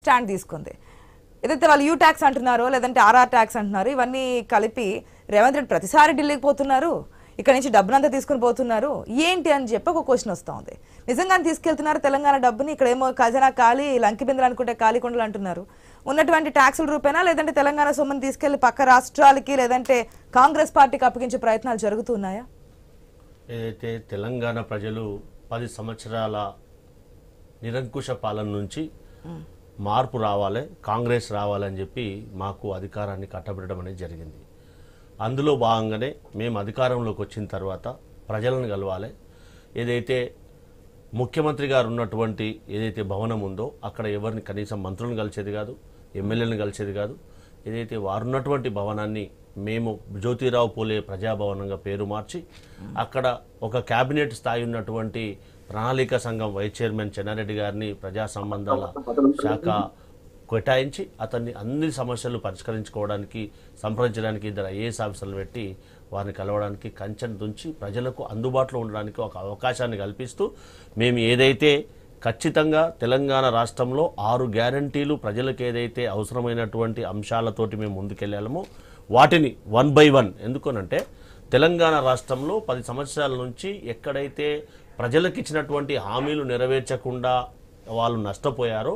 Stand తీసుకుంది. ఏదైతే వాళ్ళు యూ ట్యాక్స్ అంటున్నారో లేదంటే ఆర్ఆర్ ట్యాక్స్ అంటున్నారు, ఇవన్నీ కలిపి రేవంత్ రెడ్డి ప్రతిసారి ఢిల్లీకి పోతున్నారు, ఇక్కడ నుంచి డబ్బునంతా తీసుకుని పోతున్నారు ఏంటి అని చెప్పి ఒక క్వశ్చన్ వస్తూ ఉంది. నిజంగానే తీసుకెళ్తున్నారు తెలంగాణ డబ్బుని? ఇక్కడేమో ఖజానా ఖాళీ, లంకి బిందెలు అనుకుంటే ఖాళీ కొండలు అంటున్నారు. ఉన్నటువంటి ట్యాక్సుల రూపేనా లేదంటే తెలంగాణ సొమ్ముని తీసుకెళ్లి పక్క రాష్ట్రాలకి లేదంటే కాంగ్రెస్ పార్టీకి అప్పగించే ప్రయత్నాలు జరుగుతున్నాయా? ఏదైతే తెలంగాణ ప్రజలు 10 సంవత్సరాల నిరంకుశ పాలన నుంచి మార్పు రావాలి, కాంగ్రెస్ రావాలని చెప్పి మాకు అధికారాన్ని కట్టబెట్టడం అనేది జరిగింది. అందులో భాగంగానే మేము అధికారంలోకి వచ్చిన తర్వాత ప్రజలను కలవాలి. ఏదైతే ముఖ్యమంత్రి గారు ఉన్నటువంటి ఏదైతే భవనం ఉందో అక్కడ ఎవరిని కనీసం మంత్రులను కలిసేది కాదు, ఎమ్మెల్యేలను కలిసేది కాదు. ఏదైతే వారున్నటువంటి భవనాన్ని మేము జ్యోతిరావు పూలే ప్రజాభవనంగా పేరు మార్చి అక్కడ ఒక క్యాబినెట్ స్థాయి ఉన్నటువంటి ప్రణాళిక సంఘం వైస్ చైర్మన్ చెన్నారెడ్డి గారిని ప్రజా సంబంధాల శాఖ కేటాయించి అతన్ని అన్ని సమస్యలు పరిష్కరించుకోవడానికి సంప్రదించడానికి 2 ఐఏఎస్ ఆఫీసర్లు పెట్టి వారిని కలవడానికి కంచెను తుంచి ప్రజలకు అందుబాటులో ఉండడానికి ఒక అవకాశాన్ని కల్పిస్తూ మేము ఏదైతే ఖచ్చితంగా తెలంగాణ రాష్ట్రంలో 6 గ్యారంటీలు ప్రజలకు ఏదైతే అవసరమైనటువంటి అంశాలతోటి మేము ముందుకెళ్ళామో వాటిని 1 by 1 ఎందుకనంటే తెలంగాణ రాష్ట్రంలో 10 సంవత్సరాల నుంచి ఎక్కడైతే ప్రజలకు ఇచ్చినటువంటి హామీలు నెరవేర్చకుండా వాళ్ళు నష్టపోయారో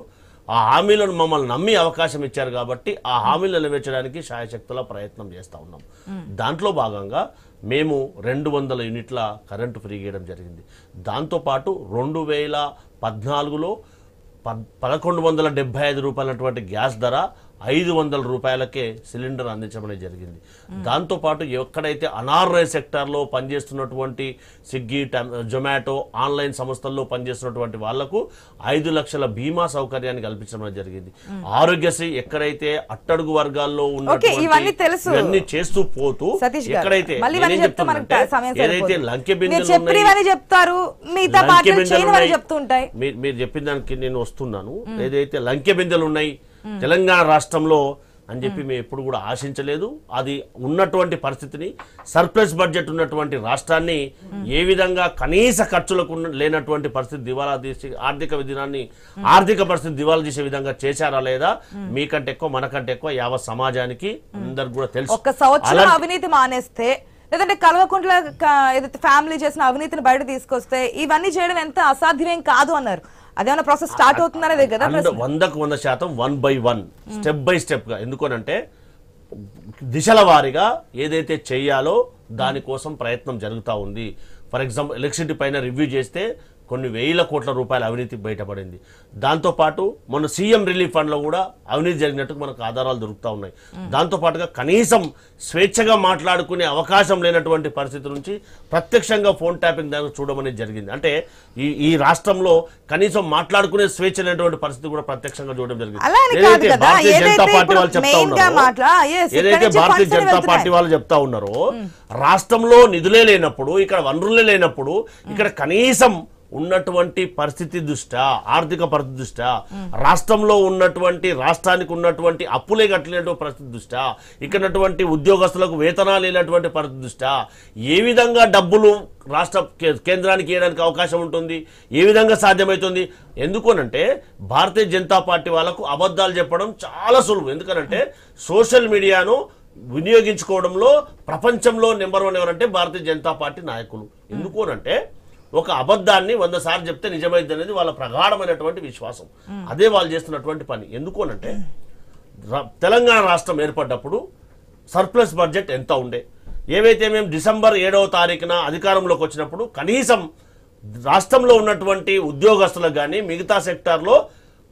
ఆ హామీలను మమ్మల్ని నమ్మి అవకాశం ఇచ్చారు కాబట్టి ఆ హామీలు నెరవేర్చడానికి శాయశక్తుల ప్రయత్నం చేస్తూ ఉన్నాం. దాంట్లో భాగంగా మేము 200 యూనిట్ల కరెంటు ఫ్రీ చేయడం జరిగింది. దాంతోపాటు 2014లో 1175 రూపాయలటువంటి గ్యాస్ ధర 500 రూపాయలకే సిలిండర్ అందించడం జరిగింది. దాంతోపాటు ఎక్కడైతే అనార్ఐ సెక్టార్లో పనిచేస్తున్నటువంటి స్విగ్గీ, జొమాటో ఆన్లైన్ సంస్థల్లో పనిచేస్తున్నటువంటి వాళ్లకు 5 లక్షల బీమా సౌకర్యాన్ని కల్పించడం జరిగింది. ఆరోగ్యశ్రీ ఎక్కడైతే అట్టడుగు వర్గాల్లో ఇవన్నీ చేస్తూ పోతూ ఎక్కడైతే ఏదైతే లంకె బిందెలు మీరు చెప్పిన దానికి నేను వస్తున్నాను. ఏదైతే లంకె బిందెలు ఉన్నాయి తెలంగాణ రాష్ట్రంలో అని చెప్పి మేము ఎప్పుడు కూడా ఆశించలేదు. అది ఉన్నటువంటి పరిస్థితిని సర్ప్లస్ బడ్జెట్ ఉన్నటువంటి రాష్ట్రాన్ని ఏ విధంగా కనీస ఖర్చులకు లేనటువంటి పరిస్థితి దివాలా తీసి ఆర్థిక పరిస్థితి దివాలా తీసే విధంగా చేశారా లేదా మీకంటే ఎక్కువ మనకంటే ఎక్కువ యావత్ సమాజానికి అందరికి కూడా తెలుసు. ఒక సంవత్సరం అవినీతి మానేస్తే లేదంటే కల్వకుంట్ల ఏదైతే ఫ్యామిలీ చేసిన అవినీతిని బయట తీసుకొస్తే ఇవన్నీ చేయడం ఎంత అసాధ్యమేం కాదు అన్నారు. అదేమన్నా ప్రాసెస్ స్టార్ట్ అవుతుందనేదే కదా 100% 1 by 1 స్టెప్ బై స్టెప్ గా. ఎందుకనంటే దిశల వారీగా ఏదైతే చెయ్యాలో దానికోసం ప్రయత్నం జరుగుతూ ఉంది. ఫర్ ఎగ్జాంపుల్ ఎలక్ట్రిసిటీ పైన రివ్యూ చేస్తే కొన్ని వేల కోట్ల రూపాయల అవినీతి బయటపడింది. దాంతోపాటు మన సీఎం రిలీఫ్ ఫండ్లో కూడా అవినీతి జరిగినట్టు మనకు ఆధారాలు దొరుకుతూ ఉన్నాయి. దాంతోపాటుగా కనీసం స్వేచ్ఛగా మాట్లాడుకునే అవకాశం లేనటువంటి పరిస్థితి నుంచి ప్రత్యక్షంగా ఫోన్ ట్యాపింగ్ దాకా చూడమనేది జరిగింది. అంటే ఈ రాష్ట్రంలో కనీసం మాట్లాడుకునే స్వేచ్ఛ లేనటువంటి పరిస్థితి కూడా ప్రత్యక్షంగా చూడడం జరిగింది. ఏదైతే భారతీయ జనతా పార్టీ వాళ్ళు చెప్తా ఉన్నారో రాష్ట్రంలో నిధులే లేనప్పుడు, ఇక్కడ వనరులే లేనప్పుడు, ఇక్కడ కనీసం ఉన్నటువంటి పరిస్థితి దృష్ట్యా, ఆర్థిక పరిస్థితి దృష్ట్యా, రాష్ట్రంలో ఉన్నటువంటి రాష్ట్రానికి ఉన్నటువంటి అప్పులే కట్టలేనటువంటి పరిస్థితి దృష్ట్యా, ఇక్కడ ఉద్యోగస్తులకు వేతనాలు లేనటువంటి పరిస్థితి దృష్ట్యా ఏ విధంగా డబ్బులు రాష్ట్ర కేంద్రానికి ఇవ్వడానికి అవకాశం ఉంటుంది, ఏ విధంగా సాధ్యమవుతుంది? ఎందుకనంటే భారతీయ జనతా పార్టీ వాళ్ళకు అబద్ధాలు చెప్పడం చాలా సులువు. ఎందుకనంటే సోషల్ మీడియాను వినియోగించుకోవడంలో ప్రపంచంలో నెంబర్ 1 ఎవరంటే భారతీయ జనతా పార్టీ నాయకులు. ఎందుకనంటే ఒక అబద్ధాన్ని 100 సార్లు చెప్తే నిజమైంది అనేది వాళ్ళ ప్రగాఢమైనటువంటి విశ్వాసం. అదే వాళ్ళు చేస్తున్నటువంటి పని. ఎందుకనంటే తెలంగాణ రాష్ట్రం ఏర్పడ్డప్పుడు సర్ప్లస్ బడ్జెట్ ఎంత ఉండే, ఏవైతే మేము డిసెంబర్ 7వ తారీఖున అధికారంలోకి వచ్చినప్పుడు కనీసం రాష్ట్రంలో ఉన్నటువంటి ఉద్యోగస్తులకు కానీ మిగతా సెక్టార్లో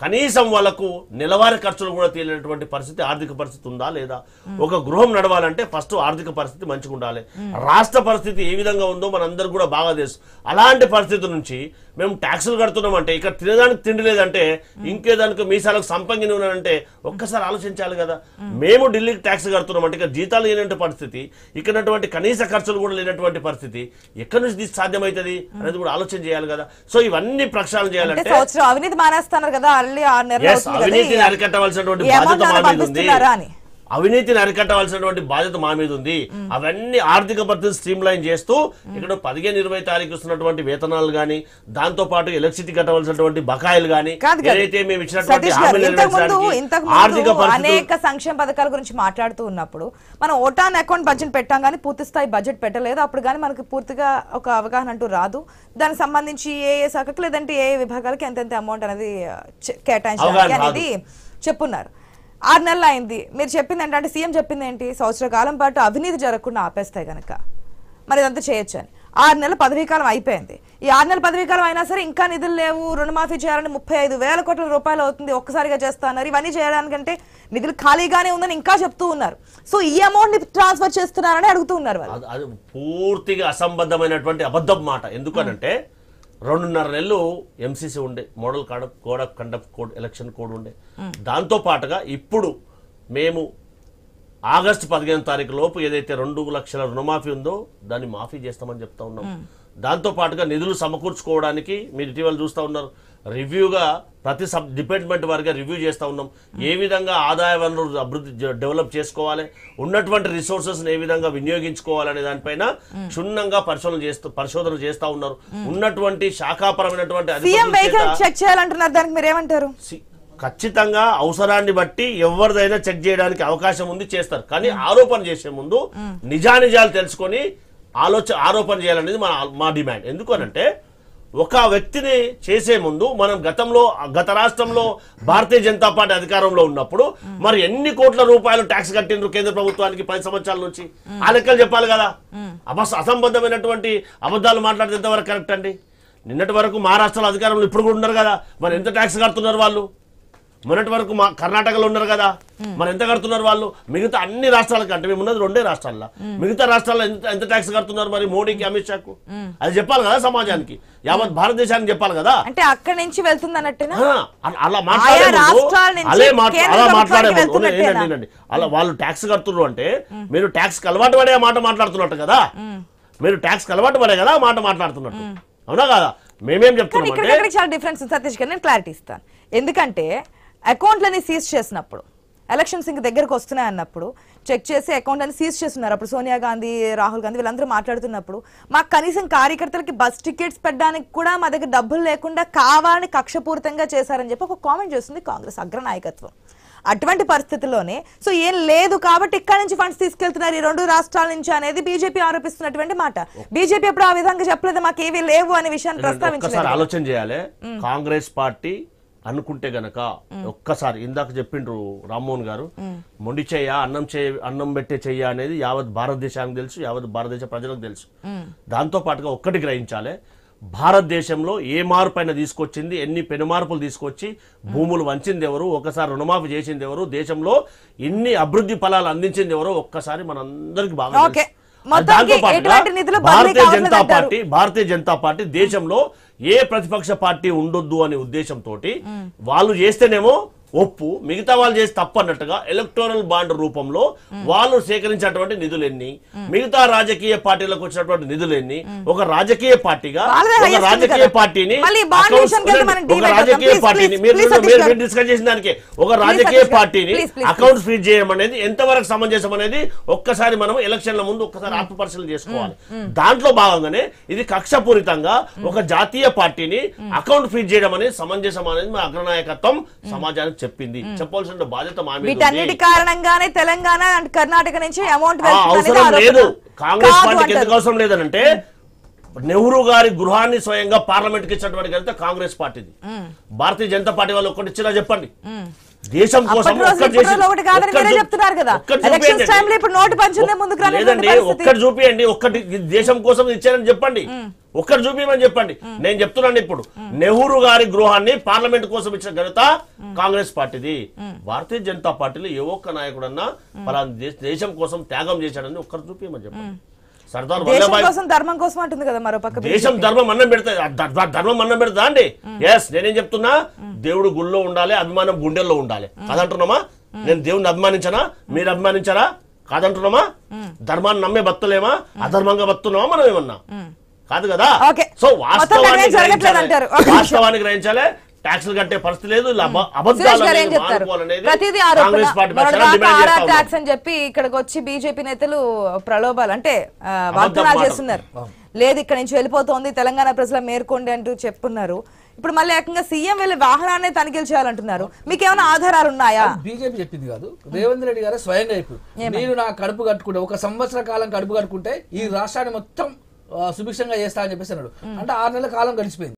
కనీసం వాళ్ళకు నెలవారీ ఖర్చులు కూడా తీయలేనటువంటి పరిస్థితి, ఆర్థిక పరిస్థితి ఉందా లేదా? ఒక గృహం నడవాలంటే ఫస్ట్ ఆర్థిక పరిస్థితి మంచిగా ఉండాలి. రాష్ట్ర పరిస్థితి ఏ విధంగా ఉందో మనందరూ కూడా బాగా తెలుసు. అలాంటి పరిస్థితి నుంచి మేము ట్యాక్సులు కడుతున్నామంటే ఇక్కడ తినడానికి తిండి లేదంటే ఇంకేదానికి మీసాలకు సంపంగిని ఉన్నానంటే ఒక్కసారి ఆలోచించాలి కదా. మేము ఢిల్లీకి ట్యాక్స్ కడుతున్నామంటే ఇక్కడ జీతాలు లేనటువంటి పరిస్థితి, ఇక్కడ కనీస ఖర్చులు కూడా లేనటువంటి పరిస్థితి ఎక్కడి నుంచి సాధ్యమవుతుంది అనేది కూడా ఆలోచన చేయాలి కదా. సో ఇవన్నీ ప్రక్షాళన చేయాలంటే అవినీతి మానేస్తున్నారు కదా, అవినీతిని అరికట్టవలసినటువంటి బాధ్యత మా మీద ఉంది. అవినీతిని అరికట్టవలసినటువంటి బాధ్యత మా మీద ఉంది. అవన్నీ ఆర్థిక పరిస్థితి స్ట్రీమ్ లైన్ చేస్తూ ఇక్కడ 15-20 తారీఖు ఇస్తున్నటువంటి వేతనాలు గానీ, దాంతో పాటు ఎలక్ట్రిసిటీ కట్టవలసినటువంటి బకాయిలు గానీ, ఏదైతే మేము ఇచ్చినటువంటి ఆర్థిక అనేక సంక్షేమ పథకాల గురించి మాట్లాడుతూ ఉన్నప్పుడు మనం ఓటాన్ అకౌంట్ బడ్జెట్ పెట్టాం కానీ పూర్తి స్థాయి బడ్జెట్ పెట్టలేదు. అప్పుడు కానీ మనకి పూర్తిగా ఒక అవగాహన అంటూ రాదు. దానికి సంబంధించి ఏ శాఖకు లేదంటే ఏ విభాగాలకి ఎంతెంత అమౌంట్ అనేది కేటాయించాలి అనేది చెప్పున్నారు. 6 నెలలు అయింది. మీరు చెప్పింది ఏంటంటే సీఎం చెప్పింది ఏంటి, సంవత్సర కాలం పాటు అవినీతి జరగకుండా ఆపేస్తాయి కనుక మరి ఇదంతా చేయొచ్చు అని. 6 నెలల పదవీ కాలం అయిపోయింది. ఈ 6 నెలల పదవీ కాలం అయినా సరే ఇంకా నిధులు లేవు, రుణమాఫీ చేయాలని 35,000 కోట్ల రూపాయలు అవుతుంది, ఒక్కసారిగా చేస్తున్నారు. ఇవన్నీ చేయడానికంటే నిధులు ఖాళీగానే ఉందని ఇంకా చెప్తూ ఉన్నారు. సో ఈ అమౌంట్ ని ట్రాన్స్ఫర్ చేస్తున్నారని అడుగుతూ ఉన్నారు వాళ్ళు. అది పూర్తిగా అసంబద్ధమైనటువంటి అబద్ధం మాట. ఎందుకనంటే 2.5 నెలలు ఎంసీసీ ఉండే, model code of conduct code, election code ఉండే. దాంతో పాటుగా ఇప్పుడు మేము ఆగస్టు 15 తారీఖు లోపు ఏదైతే 2 లక్షల రుణమాఫీ ఉందో దాన్ని మాఫీ చేస్తామని చెప్తా ఉన్నాం. దాంతో పాటుగా నిధులు సమకూర్చుకోవడానికి మీరు ఇటీవల చూస్తూ ఉన్నారు, రివ్యూగా ప్రతి డిపార్ట్మెంట్ వారిగా రివ్యూ చేస్తూ ఉన్నాం. ఏ విధంగా ఆదాయ వనరులు అభివృద్ధి డెవలప్ చేసుకోవాలి, ఉన్నటువంటి రిసోర్సెస్ ఏ విధంగా వినియోగించుకోవాలనే దానిపైన క్షుణ్ణంగా పరిశోధన చేస్తా ఉన్నారు. ఉన్నటువంటి శాఖాపరమైనటువంటి ఖచ్చితంగా అవసరాన్ని బట్టి ఎవరిదైనా చెక్ చేయడానికి అవకాశం ఉంది, చేస్తారు. కానీ ఆరోపణ చేసే ముందు నిజానిజాలు తెలుసుకొని ఆరోపణ చేయాలనేది మా డిమాండ్. ఎందుకనంటే ఒక వ్యక్తిని చేసే ముందు మనం గత రాష్ట్రంలో భారతీయ జనతా పార్టీ అధికారంలో ఉన్నప్పుడు మరి ఎన్ని కోట్ల రూపాయలు ట్యాక్స్ కట్టిండ్రు కేంద్ర ప్రభుత్వానికి 10 సంవత్సరాల నుంచి, ఆ లెక్కలు చెప్పాలి కదా. అసంబద్ధమైనటువంటి అబద్ధాలు మాట్లాడితే ఎంతవరకు కరెక్ట్ అండి? నిన్నటి వరకు మహారాష్ట్రలో అధికారంలో ఇప్పుడు కూడా ఉన్నారు కదా, మరి ఎంత ట్యాక్స్ కడుతున్నారు వాళ్ళు? మొన్నటి వరకు కర్ణాటకలో ఉన్నారు కదా, మరి ఎంత కడుతున్నారు వాళ్ళు? మిగతా అన్ని రాష్ట్రాల కంటే మేము ఉన్నది 2 రాష్ట్రాల్లో, మిగతా రాష్ట్రాల్లో ఎంత ట్యాక్స్ కడుతున్నారు మరి మోడీకి, అమిత్ షాకు? అది చెప్పాలి కదా సమాజానికి, యావత్ భారతదేశానికి చెప్పాలి కదా. అంటే అక్కడి నుంచి వెళ్తుంది అన్నట్టుగా అలా మాట్లాడేండి. అలా వాళ్ళు ట్యాక్స్ కడుతున్నారు అంటే మీరు ట్యాక్స్ అలవాటు పడే మాట మాట్లాడుతున్నట్టు కదా, మీరు ట్యాక్స్ అలవాటు పడే కదా మాట మాట్లాడుతున్నట్టు, అవునా కదా? మేమేం చెప్తున్నాం అంటే చాలా డిఫరెన్స్. సతీష్ గారు నేను క్లారిటీ ఇస్తాను. ఎందుకంటే అకౌంట్లని సీజ్ చేసినప్పుడు, ఎలక్షన్స్ ఇంక దగ్గరకు వస్తున్నాయి అన్నప్పుడు చెక్ చేసి అకౌంట్లని సీజ్ చేస్తున్నారు. అప్పుడు సోనియా గాంధీ, రాహుల్ గాంధీ వీళ్ళందరూ మాట్లాడుతున్నప్పుడు మాకు కనీసం కార్యకర్తలకి బస్ టికెట్స్ పెట్టడానికి కూడా మా దగ్గర డబ్బులు లేకుండా కావాలని కక్షపూరితంగా చేశారని చెప్పి ఒక కామెంట్ చేస్తుంది కాంగ్రెస్ అగ్రనాయకత్వం. అటువంటి పరిస్థితుల్లోనే సో ఏం లేదు కాబట్టి ఇక్కడ నుంచి ఫండ్స్ తీసుకెళ్తున్నారు ఈ 2 రాష్ట్రాల నుంచి అనేది బీజేపీ ఆరోపిస్తున్నటువంటి మాట. బీజేపీ ఎప్పుడు ఆ విధంగా చెప్పలేదు, మాకు ఏవి లేవు అనే విషయాన్ని ప్రస్తావించారు. ఆలోచన చేయాలి కాంగ్రెస్ పార్టీ అనుకుంటే గనక. ఒక్కసారి ఇందాక చెప్పిండ్రు రామ్మోహన్ గారు, మొండి చెయ్య అన్నం పెట్టే చెయ్య అనేది యావత్ భారతదేశానికి తెలుసు, యావత్ భారతదేశ ప్రజలకు తెలుసు. దాంతో పాటుగా ఒక్కటి గ్రహించాలి, భారతదేశంలో ఏ మార్పైనా తీసుకొచ్చింది, ఎన్ని పెనుమార్పులు తీసుకొచ్చి భూములు వంచింది ఎవరు, ఒకసారి రుణమాఫీ చేసింది ఎవరు, దేశంలో ఇన్ని అభివృద్ధి ఫలాలు అందించింది ఎవరు, ఒక్కసారి మనందరికి బాగా దాంతో పాటుగా భారతీయ జనతా పార్టీ దేశంలో ఏ ప్రతిపక్ష పార్టీ ఉండొద్దు అనే ఉద్దేశంతో వాళ్ళు చేస్తేనేమో ఒప్పు, మిగతా వాళ్ళు చేసి తప్పు అన్నట్టుగా ఎలక్టోరల్ బాండ్ రూపంలో వాళ్ళు సేకరించినటువంటి నిధులెన్ని, మిగతా రాజకీయ పార్టీలకు వచ్చినటువంటి నిధులెన్ని, ఒక రాజకీయ పార్టీగా ఒక రాజకీయ పార్టీని మీరు డిస్కస్ చేసిన దానికి ఒక రాజకీయ పార్టీని అకౌంట్ ఫ్రీజ్ చేయడం అనేది ఎంతవరకు సమంజసం అనేది ఒక్కసారి మనం ఎలక్షన్ల ముందు ఒక్కసారి ఆత్మపరిశీలన చేసుకోవాలి. దాంట్లో భాగంగానే ఇది కక్షపూరితంగా ఒక జాతీయ పార్టీని అకౌంట్ ఫ్రీజ్ చేయడం అనేది సమంజసం అనేది మా అగ్రనాయకత్వం సమాజానికి చెప్పింది. చెప్పాల్సిన బాధ్యత మా మీద. వీటన్నిటి కారణంగానే తెలంగాణ అండ్ కర్ణాటక నుంచి అమౌంట్ అవసరం లేదు. కాంగ్రెస్ పార్టీకి ఎందుకు అవసరం లేదనంటే నెహ్రూ గారి గృహాన్ని స్వయంగా పార్లమెంట్ కి ఇచ్చినటువంటి ఘనత కాంగ్రెస్ పార్టీది. భారతీయ జనతా పార్టీ వాళ్ళు ఒక్కటి ఇచ్చినా చెప్పండి, దేశం కోసం లేదండి, ఒక్కటి చూపియండి, ఒక్కటి దేశం కోసం ఇచ్చారని చెప్పండి, ఒక్కటి చూపించమని చెప్పండి. నేను చెప్తున్నాను ఇప్పుడు, నెహ్రూ గారి గృహాన్ని పార్లమెంట్ కోసం ఇచ్చిన ఘనత కాంగ్రెస్ పార్టీది. భారతీయ జనతా పార్టీలో ఏ ఒక్క నాయకుడన్నా పలానా దేశం కోసం త్యాగం చేశాడని ఒక్కరు చూపించమని చెప్పండి. సర్దార్ వల్లభాయ్ ధర్మం కోసం అంటుంది కదా, మరోపక్క దేశం ధర్మం అన్నం పెడతా, ధర్మం అన్నం పెడతా అండి. ఎస్, నేనేం చెప్తున్నా, దేవుడు గుళ్ళో ఉండాలి, అభిమానం గుండెల్లో ఉండాలి. కాదంటున్నామా? నేను దేవుడిని అభిమానించనా? మీరు అభిమానించరా? కాదంటున్నామా? ధర్మాన్ని నమ్మే బతులేమా? అధర్మంగా బతున్నామా మనం ఏమన్నా? కాదు కదా. సో వాస్తవాన్ని గ్రహించాలి. ట్యాక్సులు కట్టే పరిస్థితి లేదు. ఇలా సురేష్ గారు ఏం అబద్ధాలు చెప్తారు? మానుకోవాలనేది ప్రతిదీ కాంగ్రెస్ పార్టీ పక్షాన ఆరోపణ డిమాండ్ చేస్తా ఉన్నాం. ట్యాక్స్ అని చెప్పి ఇక్కడికి వచ్చి బీజేపీ నేతలు ప్రలోభాలు అంటే వాగ్దానాలు చేస్తున్నారు. లేదు ఇక్కడ నుంచి వెళ్ళిపోతోంది, తెలంగాణ ప్రజల మేర్కోండి అంటూ చెప్పున్నారు. ఇప్పుడు మళ్ళీ ఏకంగా సీఎం వెళ్ళి వాహనాన్ని తనిఖీలు చేయాలంటున్నారు. మీకేమైనా ఆధారాలు ఉన్నాయా? బీజేపీ చెప్పింది కాదు, రేవంత్ రెడ్డి గారు స్వయంగా చెప్పారు. నేను నా కడుపు కట్టుకుంటే 1 సంవత్సర కాలం కడుపు కట్టుకుంటే ఈ రాష్ట్రాన్ని మొత్తం సుభిక్షంగా చేస్తా అని చెప్పేసి అన్నాడు. అంటే 6 నెలల కాలం గడిచిపోయింది.